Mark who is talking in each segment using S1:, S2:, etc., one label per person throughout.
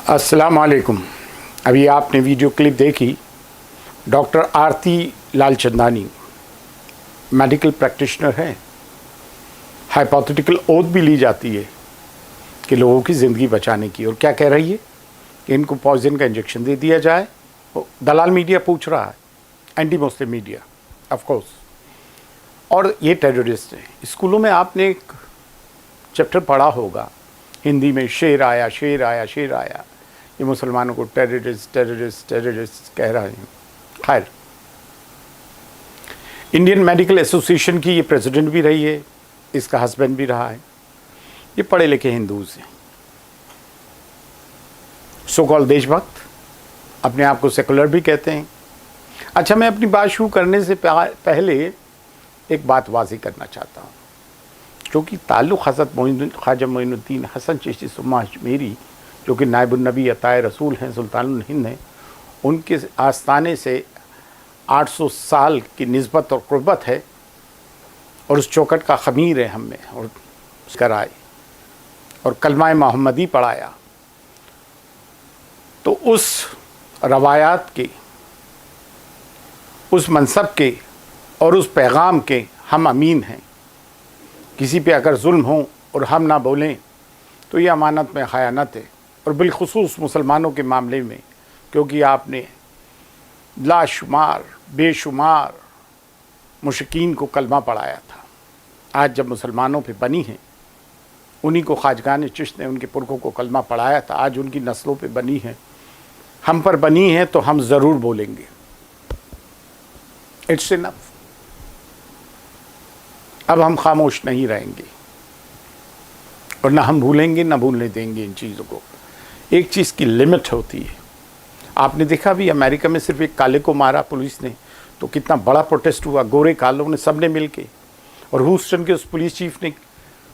S1: अस्सलाम वालेकुम। अभी आपने वीडियो क्लिप देखी, डॉक्टर आरती लालचंदानी मेडिकल प्रैक्टिशनर हैं। हाइपोथेटिकल ओथ भी ली जाती है कि लोगों की ज़िंदगी बचाने की, और क्या कह रही है कि इनको पॉइजन का इंजेक्शन दे दिया जाए। दलाल मीडिया पूछ रहा है, anti Muslim media of course, और ये टेररिस्ट हैं। स्कूलों में आपने एक चैप्टर पढ़ा होगा हिंदी में, शेर आया शेर आया शेर आया। ये मुसलमानों को टेररिस्ट टेररिस्ट टेररिस्ट कह रहे हैं। खैर, इंडियन मेडिकल एसोसिएशन की ये प्रेसिडेंट भी रही है, इसका हस्बैंड भी रहा है। ये पढ़े लिखे हिंदूज हैं, सो कॉल देशभक्त, अपने आप को सेकुलर भी कहते हैं। अच्छा, मैं अपनी बात शुरू करने से पहले एक बात वाज़ेह करना चाहता हूँ, क्योंकि ताल्लुक़ हज़रत ख्वाजा मोइनुद्दीन हसन चिश्ती सुम्मा अजमेरी, जो कि नायबुन नबी अताए रसूल हैं, सुल्तानुल हिंद हैं, उनके आस्थाने से 800 साल की निस्बत और क़ुर्बत है, और उस चौखट का ख़मीर है हम में, और कराए और कलमा मोहम्मदी पढ़ाया। तो उस रवायात के, उस मनसब के और उस पैगाम के हम अमीन हैं। किसी पे अगर जुल्म हो और हम ना बोलें तो ये अमानत में ख़यानत है, और बिलखुसूस मुसलमानों के मामले में, क्योंकि आपने लाशुमार बेशुमार मुशरिकीन को कलमा पढ़ाया था। आज जब मुसलमानों पे बनी है, उन्हीं को ख्वाजगान चिश्त ने उनके पुरखों को कलमा पढ़ाया था, आज उनकी नस्लों पे बनी है, हम पर बनी है, तो हम ज़रूर बोलेंगे। It's enough. अब हम खामोश नहीं रहेंगे, और ना हम भूलेंगे ना भूलने देंगे इन चीज़ों को। एक चीज़ की लिमिट होती है। आपने देखा भी, अमेरिका में सिर्फ एक काले को मारा पुलिस ने, तो कितना बड़ा प्रोटेस्ट हुआ, गोरे कालों ने सब ने मिल के। और ह्यूस्टन के उस पुलिस चीफ ने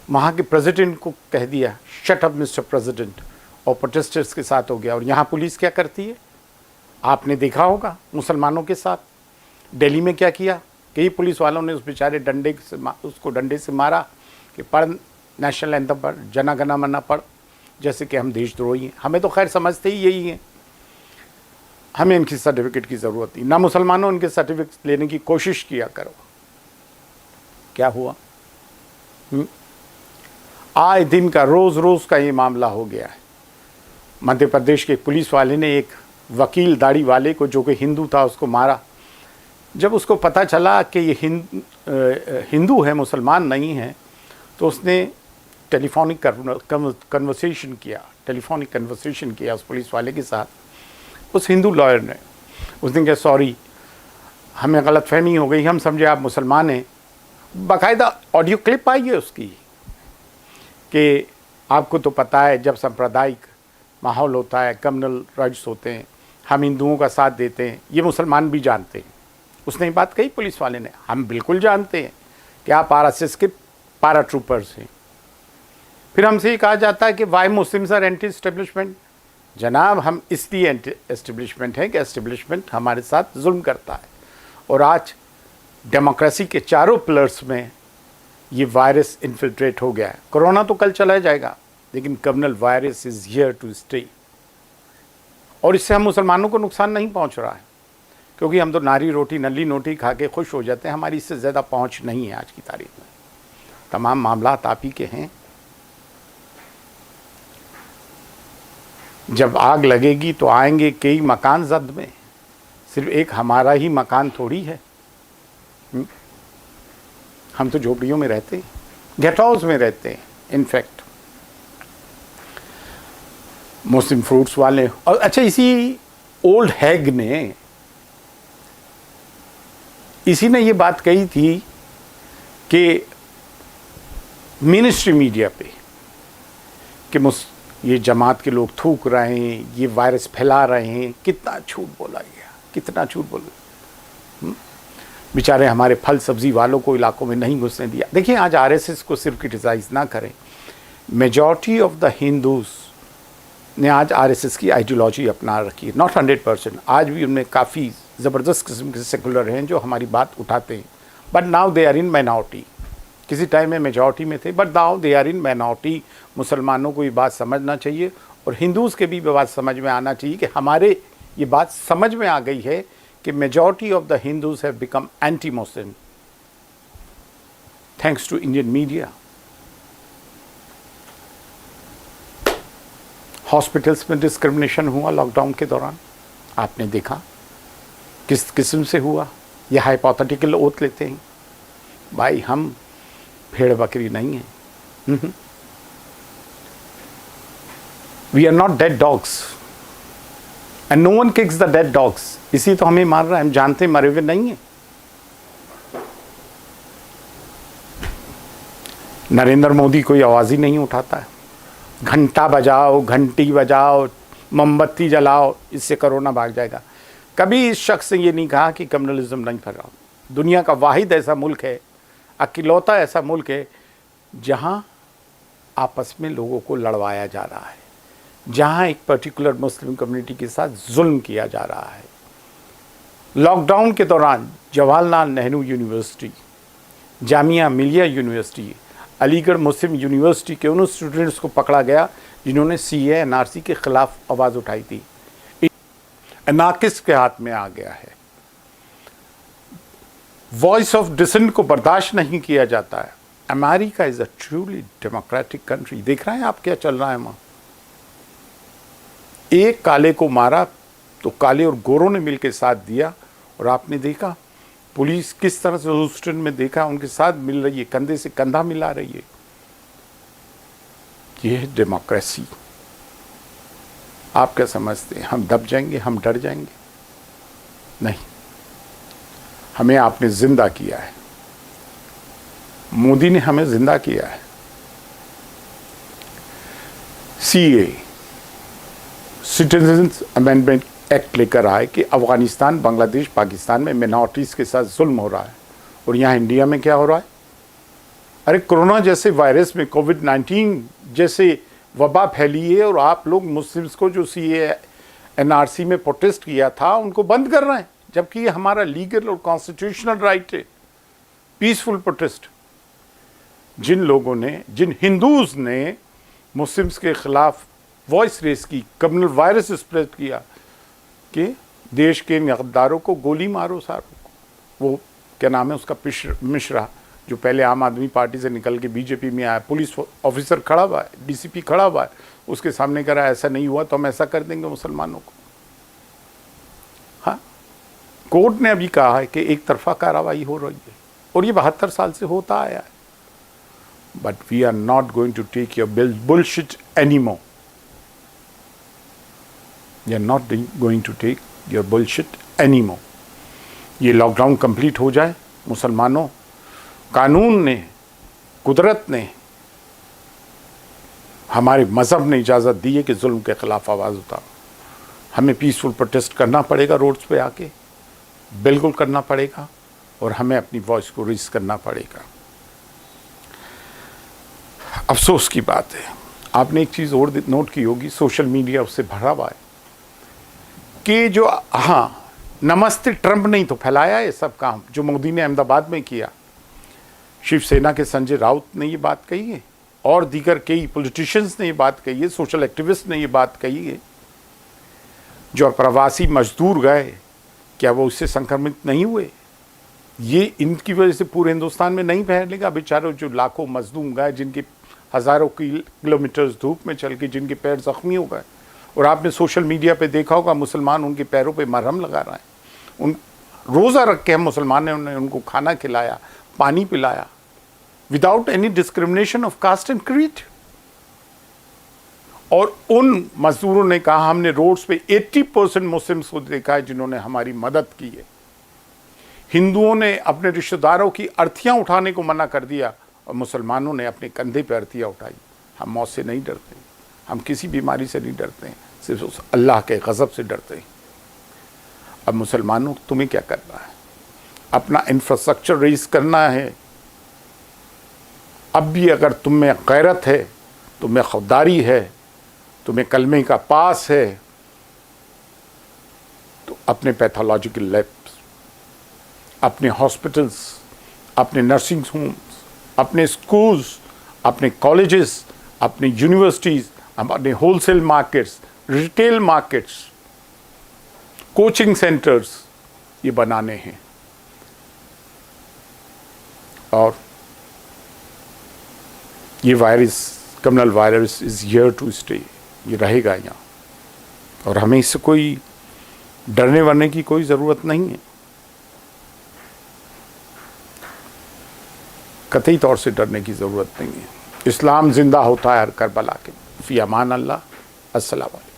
S1: वहाँ के प्रेसिडेंट को कह दिया, शट अप मिस्टर प्रेसिडेंट, और प्रोटेस्टर्स के साथ हो गया। और यहाँ पुलिस क्या करती है, आपने देखा होगा मुसलमानों के साथ दिल्ली में क्या किया। कई पुलिस वालों ने उस बेचारे उसको डंडे से मारा कि पढ़ नेशनल एंथम पढ़, जना गना मना पढ़, जैसे कि हम देशद्रोही हैं। हमें तो खैर समझते ही यही हैं, हमें इनकी सर्टिफिकेट की ज़रूरत नहीं। ना मुसलमानों इनके सर्टिफिकेट लेने की कोशिश किया करो। क्या हुआ? आए दिन का रोज़ रोज़ का ये मामला हो गया है। मध्य प्रदेश के पुलिस वाले ने एक वकील दाढ़ी वाले को, जो कि हिंदू था, उसको मारा। जब उसको पता चला कि ये हिंदू है, मुसलमान नहीं है, तो उसने टेलीफोनिक कन्वर्सेशन किया उस पुलिस वाले के साथ। उस हिंदू लॉयर ने, उसने कहा सॉरी, हमें गलतफहमी हो गई, हम समझे आप मुसलमान हैं। बाकायदा ऑडियो क्लिप आई है उसकी, कि आपको तो पता है जब सांप्रदायिक माहौल होता है, कम्युनल राइट्स होते हैं, हम हिंदुओं का साथ देते हैं, ये मुसलमान भी जानते हैं। उसने ये बात कही पुलिस वाले ने, हम बिल्कुल जानते हैं कि आप आरएसएस के पैराट्रूपर्स हैं। फिर हमसे ये कहा जाता है कि why Muslims are anti establishment. जनाब, हम इसलिए एंटी एस्टेब्लिशमेंट हैं कि एस्टेब्लिशमेंट हमारे साथ जुल्म करता है। और आज डेमोक्रेसी के चारों पिलर्स में ये वायरस इन्फिल्ट्रेट हो गया है। कोरोना तो कल चला जाएगा, लेकिन communal virus is here to stay. और इससे हम मुसलमानों को नुकसान नहीं पहुंच रहा है, क्योंकि हम तो नारी रोटी नली नोटी खा के खुश हो जाते हैं। हमारी इससे ज़्यादा पहुंच नहीं है आज की तारीख में। तमाम मामला आप ही के हैं। जब आग लगेगी तो आएंगे कई मकान जद में, सिर्फ एक हमारा ही मकान थोड़ी है। हम तो झोपड़ियों में रहते हैं, गेट हाउस में रहते हैं। इनफैक्ट मुस्लिम फ्रूट्स वाले, और अच्छा, इसी ओल्ड हैग ने, इसी ने ये बात कही थी कि मिनिस्ट्री मीडिया पे कि ये जमात के लोग थूक रहे हैं, ये वायरस फैला रहे हैं। कितना झूठ बोला गया, कितना झूठ बोला। बेचारे हमारे फल सब्जी वालों को इलाकों में नहीं घुसने दिया। देखिए, आज आरएसएस को सिर्फ क्रिटिसाइज ना करें, मेजॉरिटी ऑफ द हिंदूज ने आज आरएसएस की आइडियोलॉजी अपना रखी है। नॉट 100%, आज भी उनमें काफ़ी ज़बरदस्त किस्म के सेकुलर हैं जो हमारी बात उठाते हैं, but now they are in minority. किसी टाइम में मेजॉरिटी में थे, but now they are in minority. मुसलमानों को ये बात समझना चाहिए और हिंदूज़ के भी बात समझ में आना चाहिए कि हमारे ये बात समझ में आ गई है कि majority of the Hindus have become anti Muslim thanks to Indian media. Hospitals में डिस्क्रिमिनेशन हुआ लॉकडाउन के दौरान, आपने देखा किस किस्म से हुआ। ये हाइपोथेटिकल ओथ लेते हैं, भाई हम भेड़ बकरी नहीं हैं। We are not dead dogs and no one kicks the dead dogs. इसी तो हमें मार रहा है, हम जानते मरे हुए नहीं हैं। नरेंद्र मोदी कोई आवाज़ ही नहीं उठाता है। घंटा बजाओ, घंटी बजाओ, मोमबत्ती जलाओ, इससे कोरोना भाग जाएगा। कभी इस शख्स ने ये नहीं कहा कि कम्युनलिज्म नहीं फैलाओ। दुनिया का वाहिद ऐसा मुल्क है, अकेलौता ऐसा मुल्क है जहाँ आपस में लोगों को लड़वाया जा रहा है, जहाँ एक पर्टिकुलर मुस्लिम कम्युनिटी के साथ जुल्म किया जा रहा है। लॉकडाउन के दौरान जवाहरलाल नेहरू यूनिवर्सिटी, जामिया मिलिया यूनिवर्सिटी, अलीगढ़ मुस्लिम यूनिवर्सिटी के उन स्टूडेंट्स को पकड़ा गया जिन्होंने CAA NRC के खिलाफ आवाज़ उठाई थी। नाकिस के हाथ में आ गया है। वॉइस ऑफ डिसेंट को बर्दाश्त नहीं किया जाता है। America is a truly democratic country. देख रहे हैं आप क्या चल रहा है वहां। एक काले को मारा तो काले और गोरों ने मिलकर साथ दिया, और आपने देखा पुलिस किस तरह से ह्यूस्टन में देखा उनके साथ मिल रही है, कंधे से कंधा मिला रही है। ये है डेमोक्रेसी। आप क्या समझते हैं हम दब जाएंगे, हम डर जाएंगे? नहीं, हमें आपने जिंदा किया है, मोदी ने हमें जिंदा किया है। CAA सिटीजन्स अमेंडमेंट एक्ट लेकर आए कि अफगानिस्तान, बांग्लादेश, पाकिस्तान में मिनॉरिटीज़ के साथ जुल्म हो रहा है, और यहाँ इंडिया में क्या हो रहा है? अरे कोरोना जैसे वायरस में, कोविड-19 जैसे वबा फैली है, और आप लोग मुस्लिम्स को जो CAA NRC में प्रोटेस्ट किया था उनको बंद कर रहे हैं, जबकि ये हमारा लीगल और कॉन्स्टिट्यूशनल राइट है, पीसफुल प्रोटेस्ट। जिन लोगों ने, जिन हिंदूज़ ने मुस्लिम्स के खिलाफ वॉइस रेस की, कम्युनल वायरस स्प्रेड किया कि देश के गद्दारों को गोली मारो सारों को। वो क्या नाम है उसका, मिश्रा, जो पहले आम आदमी पार्टी से निकल के बीजेपी में आया, पुलिस ऑफिसर खड़ा हुआ है, DCP खड़ा हुआ है, उसके सामने कह रहा है ऐसा नहीं हुआ तो हम ऐसा कर देंगे मुसलमानों को। हाँ, कोर्ट ने अभी कहा है कि एक तरफा कार्रवाई हो रही है, और ये 72 साल से होता आया है। But we are not going to take your bullshit anymore. We are not going to take your bullshit anymore. ये लॉकडाउन कंप्लीट हो जाए, मुसलमानों, कानून ने, कुदरत ने, हमारे मज़हब ने इजाज़त दी है कि जुल्म के ख़िलाफ़ आवाज़ उठाओ। हमें पीसफुल प्रोटेस्ट करना पड़ेगा, रोड्स पे आके बिल्कुल करना पड़ेगा, और हमें अपनी वॉइस को रेज़ करना पड़ेगा। अफसोस की बात है, आपने एक चीज़ और नोट की होगी, सोशल मीडिया उससे भरा हुआ है कि जो, हाँ, नमस्ते ट्रंप नहीं तो फैलाया ये सब काम जो मोदी ने अहमदाबाद में किया। शिवसेना के संजय राउत ने ये बात कही है, और दीगर कई पॉलिटिशियंस ने ये बात कही है, सोशल एक्टिविस्ट ने ये बात कही है। जो प्रवासी मजदूर गए, क्या वो उससे संक्रमित नहीं हुए? ये इनकी वजह से पूरे हिंदुस्तान में नहीं फैलेगा? बेचारों जो लाखों मजदूर गए, जिनके हज़ारों किलोमीटर्स धूप में चल के जिनके पैर जख्मी हो गए, और आपने सोशल मीडिया पे देखा होगा मुसलमान उनके पैरों पे मरहम लगा रहे हैं। उन रोज़ा रख के हम मुसलमान ने उनको खाना खिलाया, पानी पिलाया, without any discrimination of caste and creed. और उन मजदूरों ने कहा, हमने रोड्स पे 80% मुस्लिम्स को देखा है जिन्होंने हमारी मदद की है। हिंदुओं ने अपने रिश्तेदारों की अर्थियां उठाने को मना कर दिया, और मुसलमानों ने अपने कंधे पर अर्थियां उठाई। हम मौत से नहीं डरते, हम किसी बीमारी से नहीं डरते हैं, सिर्फ उस अल्लाह के गज़ब से डरते हैं। अब मुसलमानों, तुम्हें क्या करना है? अपना इंफ्रास्ट्रक्चर रेज करना है। अब भी अगर तुम में गैरत है, तुम में खुददारी है, तुम्हें कलमे का पास है, तो अपने पैथोलॉजिकल लैब्स, अपने हॉस्पिटल्स, अपने नर्सिंग होम्स, अपने स्कूल्स, अपने कॉलेजेस, अपने यूनिवर्सिटीज़, अपने wholesale markets, retail markets, coaching centres ये बनाने हैं। और ये virus, communal virus is here to stay, ये रहेगा यहाँ, और हमें इससे कोई डरने वरने की कोई ज़रूरत नहीं है, कतई तौर से डरने की ज़रूरत नहीं है। इस्लाम जिंदा होता है हर करबला के। फ़ी अमान अल्लाह। अस्सलाम वालेकुम।